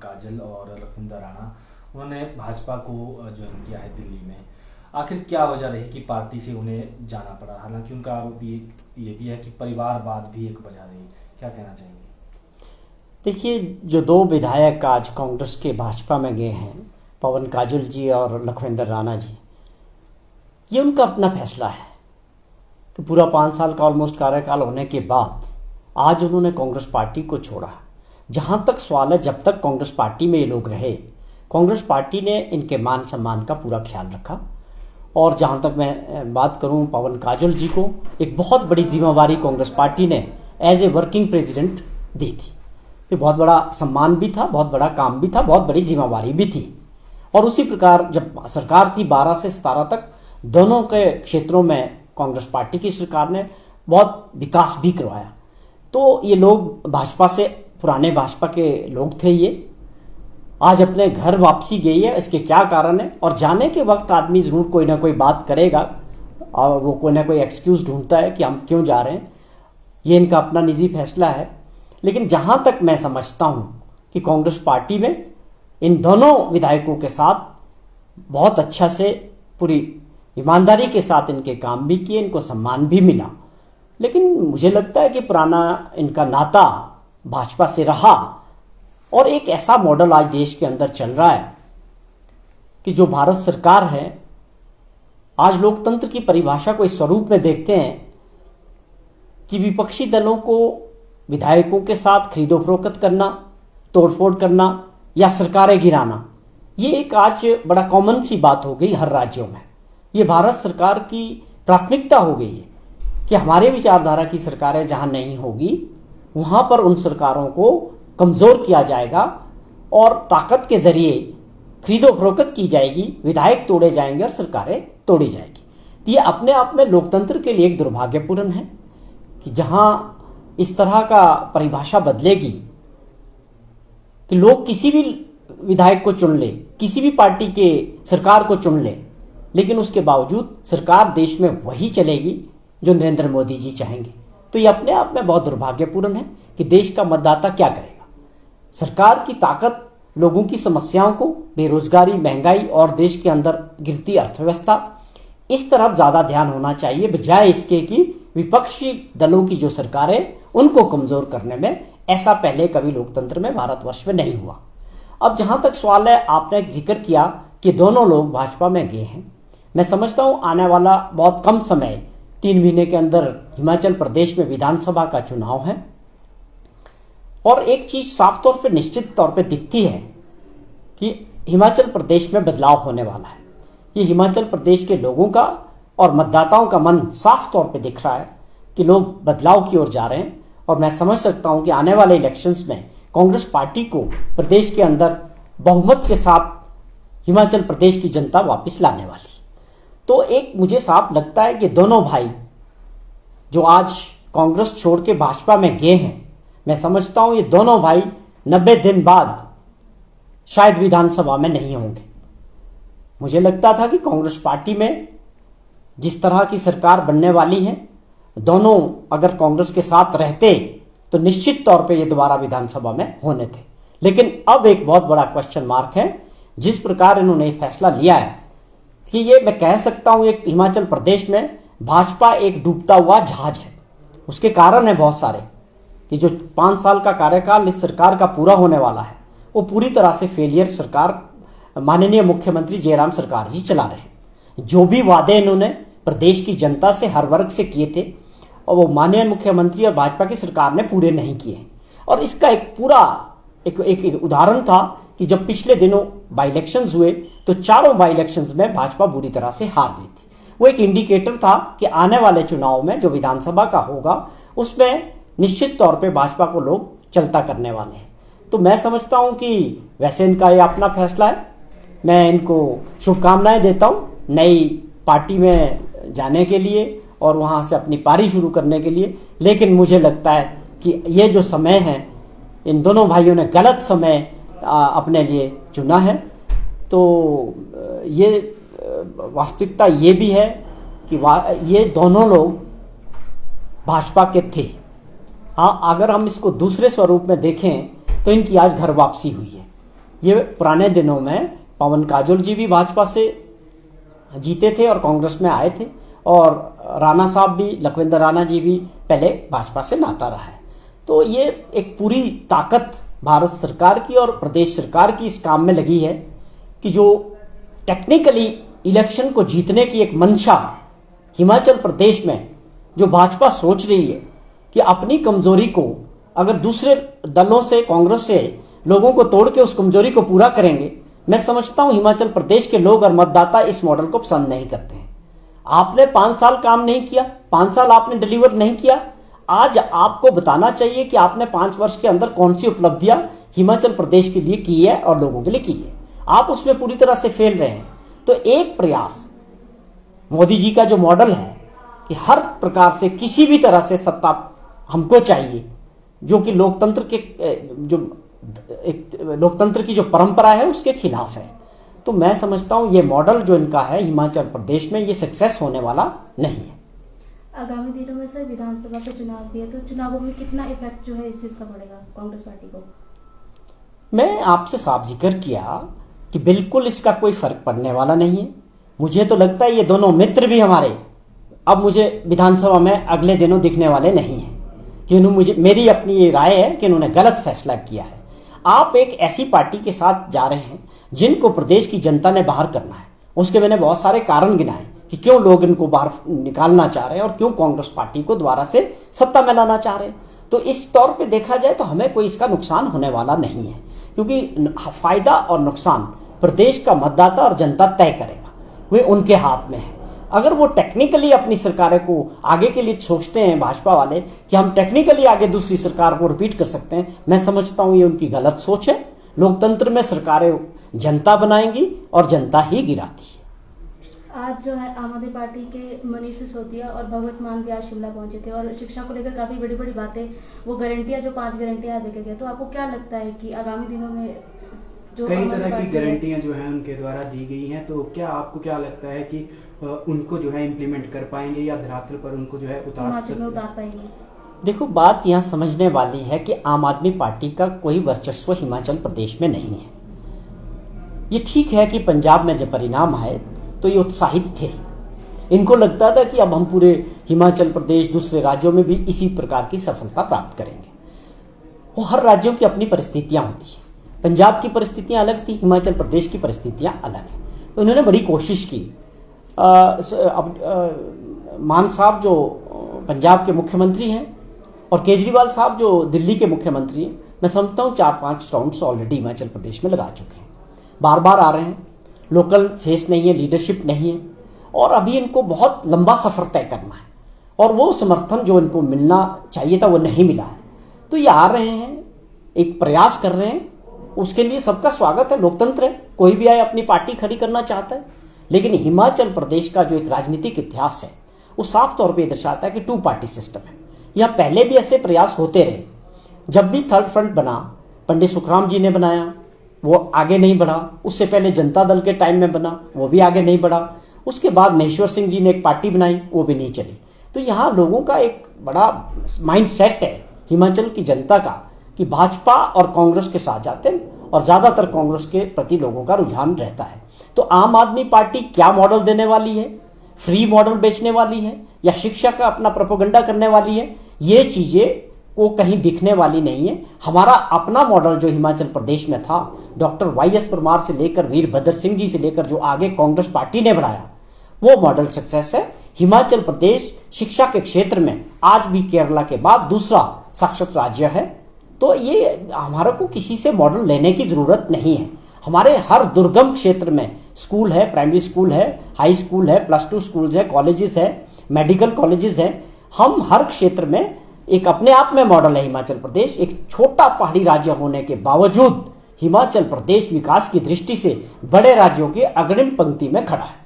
काजल और लखविंदर राणा उन्होंने भाजपा को ज्वाइन किया है दिल्ली में। आखिर क्या वजह रही कि पार्टी से उन्हें जाना पड़ा? हालांकि उनका आरोप ये भी है कि परिवारवाद भी एक वजह रही। क्या कहना चाहेंगे? देखिए, जो दो विधायक आज कांग्रेस के भाजपा में गए हैं, पवन काजल जी और लखविंदर राणा जी, ये उनका अपना फैसला है कि पूरा 5 साल का ऑलमोस्ट कार्यकाल होने के बाद आज उन्होंने कांग्रेस पार्टी को छोड़ा। जहां तक सवाल है, जब तक कांग्रेस पार्टी में ये लोग रहे, कांग्रेस पार्टी ने इनके मान सम्मान का पूरा ख्याल रखा। और जहां तक मैं बात करूं, पवन काजल जी को एक बहुत बड़ी जिम्मेवारी कांग्रेस पार्टी ने एज ए वर्किंग प्रेसिडेंट दी थी। ये बहुत बड़ा सम्मान भी था, बहुत बड़ा काम भी था, बहुत बड़ी जिम्मेवारी भी थी। और उसी प्रकार जब सरकार थी 12 से 17 तक, दोनों के क्षेत्रों में कांग्रेस पार्टी की सरकार ने बहुत विकास भी करवाया। तो ये लोग भाजपा से, पुराने भाजपा के लोग थे, ये आज अपने घर वापसी गई है। इसके क्या कारण है? और जाने के वक्त आदमी जरूर कोई ना कोई बात करेगा और वो कोई ना कोई एक्सक्यूज ढूंढता है कि हम क्यों जा रहे हैं। ये इनका अपना निजी फैसला है। लेकिन जहां तक मैं समझता हूं कि कांग्रेस पार्टी में इन दोनों विधायकों के साथ बहुत अच्छा से, पूरी ईमानदारी के साथ इनके काम भी किए, इनको सम्मान भी मिला। लेकिन मुझे लगता है कि पुराना इनका नाता भाजपा से रहा और एक ऐसा मॉडल आज देश के अंदर चल रहा है कि जो भारत सरकार है, आज लोकतंत्र की परिभाषा को इस स्वरूप में देखते हैं कि विपक्षी दलों को विधायकों के साथ खरीदो-फरोख्त करना, तोड़फोड़ करना या सरकारें गिराना, ये एक आज बड़ा कॉमन सी बात हो गई हर राज्यों में। ये भारत सरकार की प्राथमिकता हो गई है कि हमारे विचारधारा की सरकारें जहां नहीं होगी, वहां पर उन सरकारों को कमजोर किया जाएगा और ताकत के जरिए खरीदो फरोख्त की जाएगी, विधायक तोड़े जाएंगे और सरकारें तोड़ी जाएगी। ये अपने आप में लोकतंत्र के लिए एक दुर्भाग्यपूर्ण है कि जहां इस तरह का परिभाषा बदलेगी कि लोग किसी भी विधायक को चुन ले, किसी भी पार्टी के सरकार को चुन ले, लेकिन उसके बावजूद सरकार देश में वही चलेगी जो नरेंद्र मोदी जी चाहेंगे। तो ये अपने आप में बहुत दुर्भाग्यपूर्ण है कि देश का मतदाता क्या करेगा। सरकार की ताकत लोगों की समस्याओं को, बेरोजगारी, महंगाई और देश के अंदर गिरती अर्थव्यवस्था, इस तरफ ज्यादा ध्यान होना चाहिए, बजाय इसके कि विपक्षी दलों की जो सरकारें उनको कमजोर करने में। ऐसा पहले कभी लोकतंत्र में, भारतवर्ष में नहीं हुआ। अब जहां तक सवाल है, आपने जिक्र किया कि दोनों लोग भाजपा में गए हैं। मैं समझता हूं आने वाला बहुत कम समय, 3 महीने के अंदर हिमाचल प्रदेश में विधानसभा का चुनाव है। और एक चीज साफ तौर पे, निश्चित तौर पे दिखती है कि हिमाचल प्रदेश में बदलाव होने वाला है। ये हिमाचल प्रदेश के लोगों का और मतदाताओं का मन साफ तौर पे दिख रहा है कि लोग बदलाव की ओर जा रहे हैं। और मैं समझ सकता हूं कि आने वाले इलेक्शंस में कांग्रेस पार्टी को प्रदेश के अंदर बहुमत के साथ हिमाचल प्रदेश की जनता वापस लाने वाली। तो एक मुझे साफ लगता है कि दोनों भाई जो आज कांग्रेस छोड़ के भाजपा में गए हैं, मैं समझता हूं ये दोनों भाई 90 दिन बाद शायद विधानसभा में नहीं होंगे। मुझे लगता था कि कांग्रेस पार्टी में जिस तरह की सरकार बनने वाली है, दोनों अगर कांग्रेस के साथ रहते तो निश्चित तौर पे ये दोबारा विधानसभा में होने थे। लेकिन अब एक बहुत बड़ा क्वेश्चन मार्क है, जिस प्रकार इन्होंने फैसला लिया है कि ये, मैं कह सकता हूं, एक हिमाचल प्रदेश में भाजपा एक डूबता हुआ जहाज है। उसके कारण है बहुत सारे कि जो 5 साल का कार्यकाल इस सरकार का पूरा होने वाला है, वो पूरी तरह से फेलियर सरकार माननीय मुख्यमंत्री जयराम सरकार जी चला रहे हैं। जो भी वादे इन्होंने प्रदेश की जनता से, हर वर्ग से किए थे, और वो माननीय मुख्यमंत्री और भाजपा की सरकार ने पूरे नहीं किए। और इसका एक पूरा एक उदाहरण था कि जब पिछले दिनों बाई इलेक्शंस हुए तो चारों बाई इलेक्शंस में भाजपा बुरी तरह से हार गई थी। वो एक इंडिकेटर था कि आने वाले चुनाव में जो विधानसभा का होगा, उसमें निश्चित तौर पे भाजपा को लोग चलता करने वाले हैं। तो मैं समझता हूं कि वैसे इनका ये अपना फैसला है। मैं इनको शुभकामनाएं देता हूं नई पार्टी में जाने के लिए और वहां से अपनी पारी शुरू करने के लिए। लेकिन मुझे लगता है कि ये जो समय है, इन दोनों भाइयों ने गलत समय अपने लिए चुना है। तो ये वास्तविकता ये भी है कि ये दोनों लोग भाजपा के थे। हाँ, अगर हम इसको दूसरे स्वरूप में देखें तो इनकी आज घर वापसी हुई है। ये पुराने दिनों में पवन काजोल जी भी भाजपा से जीते थे और कांग्रेस में आए थे, और राणा साहब भी, लखविंदर राणा जी भी पहले भाजपा से नाता रहा है। तो ये एक पूरी ताकत भारत सरकार की और प्रदेश सरकार की इस काम में लगी है कि जो टेक्निकली इलेक्शन को जीतने की एक मंशा हिमाचल प्रदेश में जो भाजपा सोच रही है कि अपनी कमजोरी को अगर दूसरे दलों से, कांग्रेस से लोगों को तोड़ के उस कमजोरी को पूरा करेंगे, मैं समझता हूं हिमाचल प्रदेश के लोग और मतदाता इस मॉडल को पसंद नहीं करते हैं। आपने 5 साल काम नहीं किया, 5 साल आपने डिलीवर नहीं किया, आज आपको बताना चाहिए कि आपने 5 वर्ष के अंदर कौन सी उपलब्धियां हिमाचल प्रदेश के लिए की है और लोगों के लिए की है। आप उसमें पूरी तरह से फेल रहे हैं। तो एक प्रयास मोदी जी का जो मॉडल है कि हर प्रकार से किसी भी तरह से सत्ता हमको चाहिए, जो कि लोकतंत्र की जो परंपरा है उसके खिलाफ है। तो मैं समझता हूं ये मॉडल जो इनका है हिमाचल प्रदेश में, ये सक्सेस होने वाला नहीं है। आगामी दिनों में सर विधानसभा का चुनाव भी है, तो चुनावों में कितना इफेक्ट जो है इस चीज का पड़ेगा कांग्रेस पार्टी को? मैं आपसे साफ जिक्र किया कि बिल्कुल इसका कोई फर्क पड़ने वाला नहीं है। मुझे तो लगता है ये दोनों मित्र भी हमारे अब मुझे विधानसभा में अगले दिनों दिखने वाले नहीं है, कि मेरी अपनी ये राय है कि इन्होंने गलत फैसला किया है। आप एक ऐसी पार्टी के साथ जा रहे हैं जिनको प्रदेश की जनता ने बाहर करना है। उसके मैंने बहुत सारे कारण गिनाए कि क्यों लोग इनको बाहर निकालना चाह रहे हैं और क्यों कांग्रेस पार्टी को दोबारा से सत्ता में लाना चाह रहे हैं। तो इस तौर पे देखा जाए तो हमें कोई इसका नुकसान होने वाला नहीं है, क्योंकि फायदा और नुकसान प्रदेश का मतदाता और जनता तय करेगा, वे उनके हाथ में है। अगर वो टेक्निकली अपनी सरकारों को आगे के लिए सोचते हैं भाजपा वाले कि हम टेक्निकली आगे दूसरी सरकार को रिपीट कर सकते हैं, मैं समझता हूं ये उनकी गलत सोच है। लोकतंत्र में सरकारें जनता बनाएंगी और जनता ही गिराती है। आज जो है आम आदमी पार्टी के मनीष सिसोदिया और भगवत मान भी आज शिमला पहुंचे थे और शिक्षा को लेकर काफी बड़ी बड़ी बातें, वो गारंटियां जो 5 गारंटियां देके गए, तो आपको क्या लगता है कि आगामी दिनों में जो कई तरह की गारंटियां जो है उनके द्वारा दी गई हैं, तो क्या आपको क्या लगता है कि उनको जो है इम्प्लीमेंट कर पाएंगे या धरातल पर उनको जो है उतार पाएंगे? देखो, बात यहाँ समझने वाली है कि आम आदमी पार्टी का कोई वर्चस्व हिमाचल प्रदेश में नहीं है। ये ठीक है कि पंजाब में जब परिणाम आए तो ये उत्साहित थे, इनको लगता था कि अब हम पूरे हिमाचल प्रदेश, दूसरे राज्यों में भी इसी प्रकार की सफलता प्राप्त करेंगे। वो हर राज्यों की अपनी परिस्थितियां होती हैं। पंजाब की परिस्थितियां अलग थी, हिमाचल प्रदेश की परिस्थितियां अलग हैं। तो उन्होंने बड़ी कोशिश की। मान साहब जो पंजाब के मुख्यमंत्री हैं और केजरीवाल साहब जो दिल्ली के मुख्यमंत्री हैं, मैं समझता हूँ 4-5 राउंड्स ऑलरेडी हिमाचल प्रदेश में लगा चुके हैं। बार बार आ रहे हैं, लोकल फेस नहीं है, लीडरशिप नहीं है, और अभी इनको बहुत लंबा सफर तय करना है और वो समर्थन जो इनको मिलना चाहिए था वो नहीं मिला है। तो ये आ रहे हैं, एक प्रयास कर रहे हैं, उसके लिए सबका स्वागत है। लोकतंत्र है, कोई भी आए अपनी पार्टी खड़ी करना चाहता है। लेकिन हिमाचल प्रदेश का जो एक राजनीतिक इतिहास है वो साफ तौर पे दर्शाता है कि 2 पार्टी सिस्टम है। यहाँ पहले भी ऐसे प्रयास होते रहे। जब भी थर्ड फ्रंट बना, पंडित सुखराम जी ने बनाया, वो आगे नहीं बढ़ा। उससे पहले जनता दल के टाइम में बना, वो भी आगे नहीं बढ़ा। उसके बाद महेश्वर सिंह जी ने एक पार्टी बनाई, वो भी नहीं चली। तो यहाँ लोगों का एक बड़ा माइंड सेट है हिमाचल की जनता का कि भाजपा और कांग्रेस के साथ जाते हैं और ज्यादातर कांग्रेस के प्रति लोगों का रुझान रहता है। तो आम आदमी पार्टी क्या मॉडल देने वाली है, फ्री मॉडल बेचने वाली है या शिक्षा का अपना प्रोपेगेंडा करने वाली है, ये चीजें वो कहीं दिखने वाली नहीं है। हमारा अपना मॉडल जो हिमाचल प्रदेश में था, डॉक्टर वाई.एस. परमार से लेकर वीरभद्र सिंह जी से लेकर जो आगे कांग्रेस पार्टी ने बढ़ाया, वो मॉडल सक्सेस है। हिमाचल प्रदेश शिक्षा के क्षेत्र में आज भी केरला के बाद दूसरा साक्षर राज्य है। तो ये हमारे को किसी से मॉडल लेने की जरूरत नहीं है। हमारे हर दुर्गम क्षेत्र में स्कूल है, प्राइमरी स्कूल है, हाई स्कूल है, +2 स्कूल्स है, कॉलेजेस है, मेडिकल कॉलेजेस है। हम हर क्षेत्र में एक अपने आप में मॉडल है हिमाचल प्रदेश। एक छोटा पहाड़ी राज्य होने के बावजूद हिमाचल प्रदेश विकास की दृष्टि से बड़े राज्यों के अग्रिम पंक्ति में खड़ा है।